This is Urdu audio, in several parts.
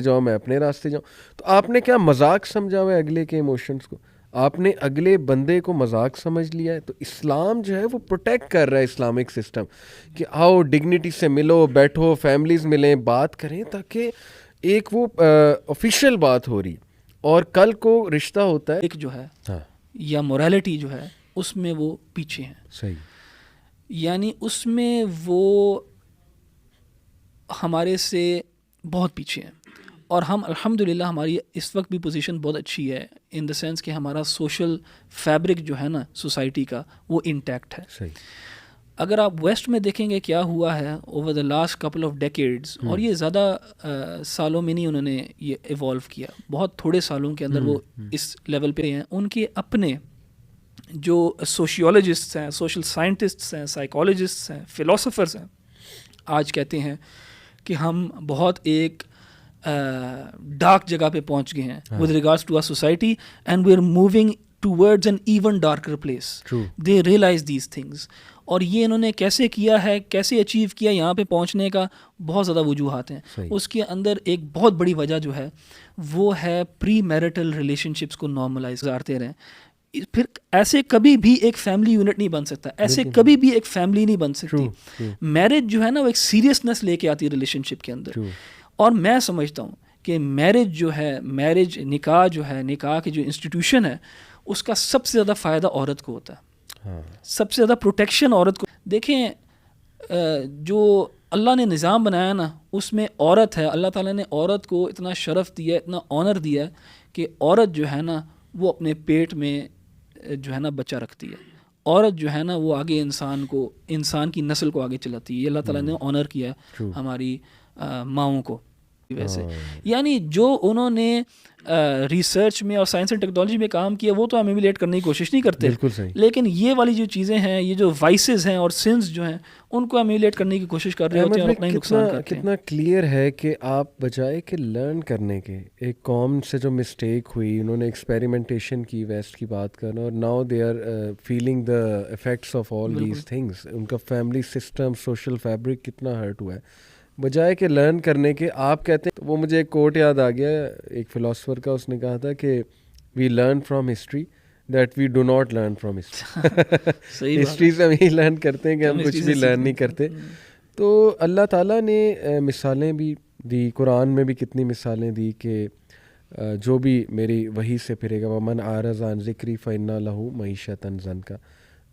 جاؤ میں اپنے راستے جاؤں. تو آپ نے کیا مذاق سمجھا ہوا ہے اگلے کے ایموشنس کو؟ آپ نے اگلے بندے کو مذاق سمجھ لیا ہے. تو اسلام جو ہے وہ پروٹیکٹ کر رہا ہے اسلامک سسٹم کہ آؤ ڈگنیٹی سے ملو, بیٹھو, فیملیز ملیں, بات کریں, تاکہ ایک وہ آفیشیل بات ہو رہی اور کل کو رشتہ ہوتا ہے. ایک جو ہے ہاں یا موریلٹی جو ہے اس میں وہ پیچھے ہیں. صحیح. یعنی اس میں وہ ہمارے سے بہت پیچھے ہیں. اور ہم الحمدللہ ہماری اس وقت بھی پوزیشن بہت اچھی ہے ان دا سینس کہ ہمارا سوشل فیبرک جو ہے نا سوسائٹی کا وہ انٹیکٹ ہے. صحیح. اگر آپ ویسٹ میں دیکھیں گے کیا ہوا ہے over the last couple of decades, اور یہ زیادہ سالوں میں نہیں انہوں نے یہ ایوالو کیا, بہت تھوڑے سالوں کے اندر وہ اس لیول پہ ہیں. ان کے اپنے جو سوشیولوجسٹس ہیں, سوشل سائنٹسٹس ہیں, سائیکالوجسٹس ہیں, فلاسفرز ہیں, آج کہتے ہیں کہ ہم بہت ایک ڈارک جگہ پہ پہنچ گئے ہیں with regards to our society and we are moving towards an even darker place. They realise these things. اور یہ انہوں نے کیسے کیا ہے, کیسے اچیو کیا یہاں پہ پہنچنے کا, بہت زیادہ وجوہات ہیں. اس کے اندر ایک بہت بڑی وجہ جو ہے وہ ہے پری میرٹل ریلیشن شپس کو نارملائز کرتے رہیں. پھر ایسے کبھی بھی ایک فیملی یونٹ نہیں بن سکتا, ایسے کبھی بھی ایک فیملی نہیں بن سکتی. میرج جو ہے نا وہ ایک سیریسنس لے کے آتی ہے ریلیشن شپ کے اندر. اور میں سمجھتا ہوں کہ میرج جو ہے, میرج نکاح جو ہے, نکاح کی جو انسٹیٹیوشن ہے, اس کا سب سے زیادہ فائدہ عورت کو ہوتا ہے, سب سے زیادہ پروٹیکشن عورت کو. دیکھیں جو اللہ نے نظام بنایا نا اس میں عورت ہے, اللہ تعالیٰ نے عورت کو اتنا شرف دیا, اتنا آنر دیا کہ عورت جو ہے نا وہ اپنے پیٹ میں جو ہے نا بچہ رکھتی ہے. عورت جو ہے نا وہ آگے انسان کی نسل کو آگے چلاتی ہے. یہ اللہ تعالیٰ نے آنر کیا ہماری ماؤں کو. ویسے یعنی جو انہوں نے ریسرچ میں اور سائنس اینڈ ٹیکنالوجی میں کام کیا وہ تو ہم ایمولیٹ کرنے کی کوشش نہیں کرتے, لیکن یہ والی جو چیزیں ہیں, یہ جو وائسز ہیں اور سنس جو ہیں, ان کو ایمولیٹ کرنے کی کوشش کر رہے ہوتے ہیں اور اپنا ہی نقصان کرتے ہیں. کتنا کلیئر ہے کہ آپ بجائے کہ لرن کرنے کے, ایک قوم سے جو مسٹیک ہوئی, انہوں نے ایکسپیریمنٹیشن کی, ویسٹ کی بات کرنا, اور now they are feeling the effects of all these things. ان کا فیملی سسٹم, سوشل فیبرک کتنا ہرٹ ہوا ہے. بجائے کہ لرن کرنے کے آپ کہتے ہیں, وہ مجھے ایک کوٹ یاد آ گیا ایک فلاسفر کا, اس نے کہا تھا کہ we learn from history that we do not learn from history. History سے ہم یہی لرن کرتے ہیں کہ ہم کچھ بھی لرن نہیں کرتے. تو اللہ تعالیٰ نے مثالیں بھی دی, قرآن میں بھی کتنی مثالیں دی کہ جو بھی میری وحی سے پھرے گا, ومن اعرض عن ذکری فإن لہ معیشۃ ضنکا,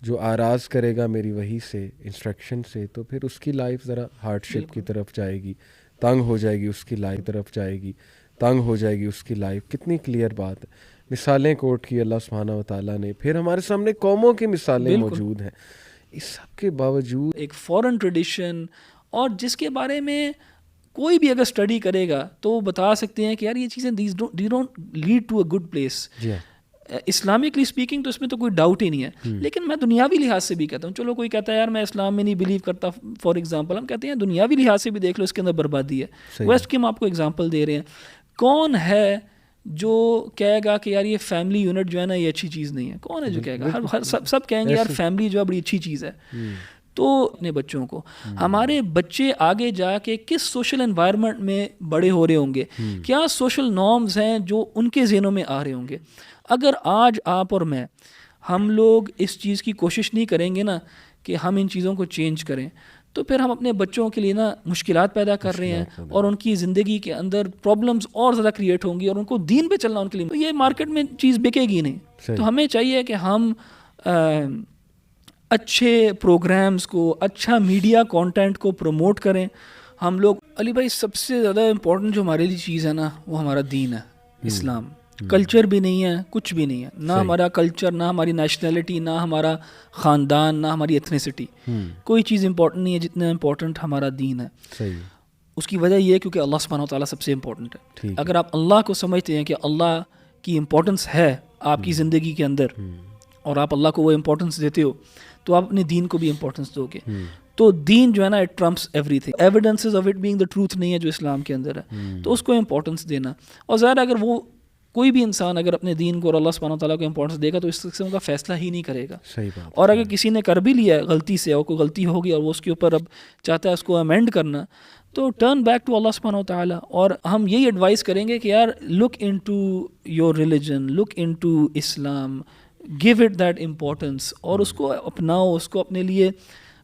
جو آراز کرے گا میری وحی سے, انسٹرکشن سے, تو پھر اس کی لائف ذرا ہارڈ شپ کی طرف جائے گی, تنگ ہو جائے گی, اس کی لائف طرف جائے گی, تنگ ہو جائے گی اس کی لائف. کتنی کلیئر بات ہے. مثالیں کوٹ کی اللہ سبحانہ و تعالیٰ نے. پھر ہمارے سامنے قوموں کی مثالیں موجود ہیں. اس سب کے باوجود ایک فورن ٹریڈیشن, اور جس کے بارے میں کوئی بھی اگر اسٹڈی کرے گا تو وہ بتا سکتے ہیں کہ یار یہ چیزیں they don't lead to a good place. Islamically speaking تو اس میں تو کوئی ڈاؤٹ ہی نہیں ہے. لیکن میں دنیاوی لحاظ سے بھی کہتا ہوں, چلو کوئی کہتا ہے یار میں اسلام میں نہیں بلیو کرتا, فار ایگزامپل ہم کہتے ہیں دنیاوی لحاظ سے بھی دیکھ لو اس کے اندر بربادی ہے. ویسٹ کی ہم آپ کو ایگزامپل دے رہے ہیں. کون ہے جو کہے گا کہ یار یہ فیملی یونٹ جو ہے نا یہ اچھی چیز نہیں ہے؟ کون ہے جو کہے گا؟ سب کہیں گے یار فیملی جو ہے بڑی اچھی چیز ہے. تو اپنے بچوں کو, ہمارے بچے آگے جا کے کس سوشل انوائرمنٹ میں بڑے ہو رہے ہوں گے, کیا سوشل نارمز ہیں جو ان کے ذہنوں میں آ رہے ہوں گے. اگر آج آپ اور میں ہم لوگ اس چیز کی کوشش نہیں کریں گے نا کہ ہم ان چیزوں کو چینج کریں, تو پھر ہم اپنے بچوں کے لیے نا مشکلات پیدا کر رہے ہیں, اور ان کی زندگی کے اندر پرابلمز اور زیادہ کریٹ ہوں گی, اور ان کو دین پہ چلنا ان کے لیے, تو یہ مارکیٹ میں چیز بکے گی نہیں. تو ہمیں چاہیے کہ ہم اچھے پروگرامز کو, اچھا میڈیا کانٹینٹ کو پروموٹ کریں. ہم لوگ علی بھائی سب سے زیادہ امپورٹنٹ جو ہمارے لیے چیز ہے نا وہ ہمارا دین ہے, اسلام. کلچر بھی نہیں ہے, کچھ بھی نہیں ہے, نہ ہمارا کلچر, نہ ہماری نیشنلٹی, نہ ہمارا خاندان, نہ ہماری ایتھنیسٹی, کوئی چیز امپورٹنٹ نہیں ہے جتنا امپورٹنٹ ہمارا دین ہے. اس کی وجہ یہ ہے کیونکہ اللہ سبحانہ و تعالیٰ سب سے امپورٹنٹ ہے. اگر آپ اللہ کو سمجھتے ہیں کہ اللہ کی امپورٹنس ہے آپ کی زندگی کے اندر, اور آپ اللہ کو وہ امپورٹنس دیتے ہو, تو آپ اپنے دین کو بھی امپورٹنس دو گے. تو دین جو ہے نا it Trump's every thing. Evidences of it being the truth نہیں ہے جو اسلام کے اندر ہے, تو اس کو امپورٹنس دینا. اور ظاہر اگر وہ کوئی بھی انسان اگر اپنے دین کو اور اللہ سبحانہ تعالیٰ کو امپورٹنس دے گا تو اس قسم کا فیصلہ ہی نہیں کرے گا. اور اگر کسی نے کر بھی لیا غلطی سے, اور کوئی غلطی ہوگی اور وہ اس کے اوپر اب چاہتا ہے اس کو امینڈ کرنا, تو ٹرن بیک ٹو اللہ سبحانہ وتعالیٰ. اور ہم یہی ایڈوائز کریں گے کہ یار لک ان ٹو یور ریلیجن, لک ان ٹو اسلام, گیو اٹ دیٹ امپورٹنس, اور اس کو اپناؤ, اس کو اپنے لیے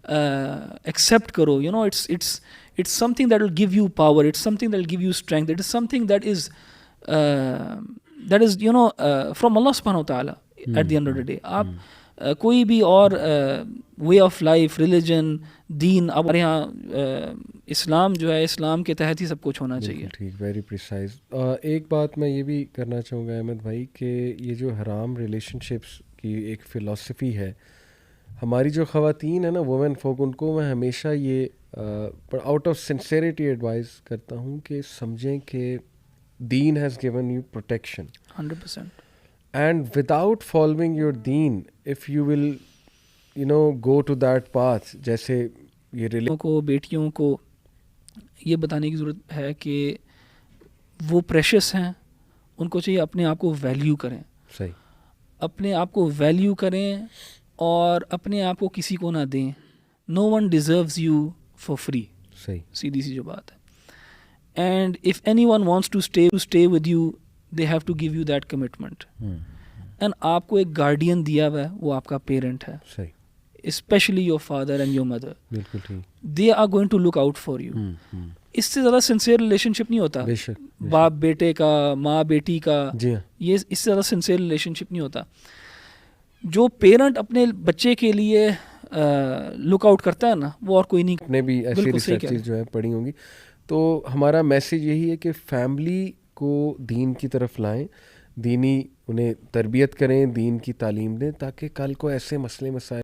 ایکسیپٹ کرو. You know it's something that will give you power, it's something that will give you strength, it is something that is you know from Allah subhanahu wa ta'ala at the end of the day. آپ کوئی بھی اور وے آف لائف, ریلیجن, دین, اب ہمارے یہاں اسلام جو ہے, اسلام کے تحت ہی سب کچھ ہونا چاہیے. ٹھیک, ویری پریسائز. ایک بات میں یہ بھی کرنا چاہوں گا احمد بھائی کہ یہ جو حرام ریلیشن شپس کی ایک فلاسفی ہے, ہماری جو خواتین ہیں نا, وومن فوک, ان کو میں ہمیشہ یہ آؤٹ آف سنسیریٹی ایڈوائز کرتا ہوں کہ سمجھیں کہ دین has given you protection 100%. And without following your دین, if you will you know go to that path, جیسے یہ کو بیٹیوں کو یہ بتانے کی ضرورت ہے کہ وہ پریشس ہیں, ان کو چاہیے اپنے آپ کو ویلیو کریں. صحیح, اپنے آپ کو ویلیو کریں اور اپنے آپ کو کسی کو نہ دیں. No one deserves you for free. صحیح, سیدھی سی جو بات ہے. And if anyone wants to stay with you, they have to give you that commitment. And آپ کو ایک گارڈین دیا ہوا ہے, وہ آپ کا پیرنٹ ہے. صحیح, especially your father and your mother. بالکل ٹھیک. They are going to look out for you. اس سے زیادہ سنسیئر ریلیشن شپ نہیں ہوتا. باپ بیٹے کا, ماں بیٹی کا, یہ اس سے زیادہ سنسیئر ریلیشن شپ نہیں ہوتا. جو پیرنٹ اپنے بچے کے لیے لک آؤٹ کرتا ہے نا, وہ اور کوئی نہیں. نے بھی ایسی ریسرچز جو ہے پڑھی ہوں گی. تو ہمارا میسیج یہی ہے کہ فیملی کو دین کی طرف لائیں, دینی انہیں تربیت کریں, دین کی تعلیم دیں, تاکہ کل کو ایسے مسئلے مسائل